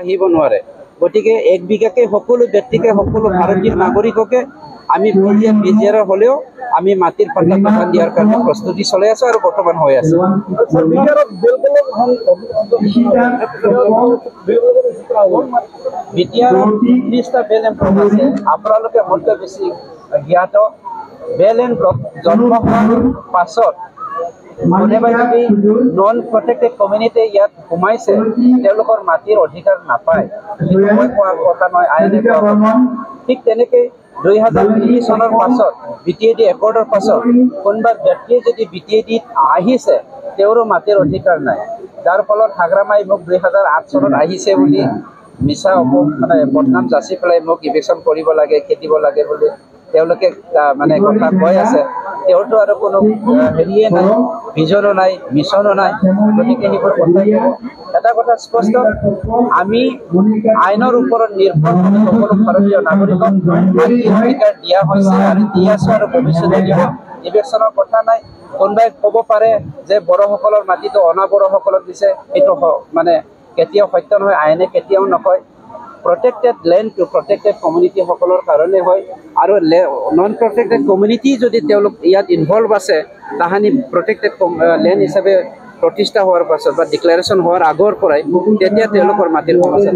আহিব নোৱাৰে গতিকে 1 বিঘাকে সকলো ব্যক্তিকে সকলো ভাৰতীয় নাগৰিককে আমি বিজিআৰ হলেও আমি মাটিৰ পাট্টা প্ৰদান দিয়াৰ কাৰণে প্ৰস্তুতি চলাই আছো আৰু বৰ্তমান হৈ আছে বিটিআৰত 30টা বেল এণ্ড ব্লক আছে আপোনালোকে মোতকৈ বেছি জ্ঞাত বেল এণ্ড ব্লক জন্ম হোৱাৰ পাছত কোনোবাই যদি নন প্ৰটেক্টেড কমিউনিটি ইয়াত সোমাইছে তেওঁলোকৰ মাটিৰ অধিকাৰ নাপায় সেইটো মই কোৱাৰ কথা নহয় আইনে ঠিক তেনেকৈ 2020 চনৰ পাছত বিটিএডি একৰ্ডৰ পাছত কোনোবা ব্যক্তিয়ে যদি বিটিএডিত আহিছে তেওঁৰো মাটিৰ অধিকাৰ নাই যাৰ ফলত হাগ্ৰামাই মোক 2008 চনত আহিছে বুলি মিছা মানে বদনাম যাচি পেলাই মোক ইভিকশ্যন কৰিব লাগে খেদিব লাগে বুলি তেওঁলোকে মানে কথা কৈ আছে তেওঁৰতো আৰু কোনো হেৰিয়ে নাই ভিজনো নাই মিছনো নাই গতিকে সেইবোৰ কথা এটা কথা স্পষ্ট আমি আইনৰ ওপৰত নিৰ্ভৰ কৰি সকলো ভাৰতীয় নাগৰিকক মাটিৰ অধিকাৰ দিয়া হৈছে আৰু দি আছো আৰু ভৱিষ্যতে দিব ইভিকশ্যনৰ কথা নাই কোনোবাই ক'ব পাৰে যে বড়োসকলৰ মাটিটো অনাবড়োসকলক দিছে এইটো মানে কেতিয়াও সত্য নহয় আইনে কেতিয়াও নকয় protected land to protected community সকলৰ কাৰণে হয় আৰু নন প্ৰটেক্টেড কমিউনিটি যদি তেওঁলোক ইয়াত ইনভলভ আছে তাহানি প্ৰটেক্টেড লেণ্ড হিচাপে প্ৰতিষ্ঠা হোৱাৰ পাছত বা ডিক্লেৰেশ্যন হোৱাৰ আগৰ পৰাই তেতিয়া তেওঁলোকৰ মাটিৰ সমস্যা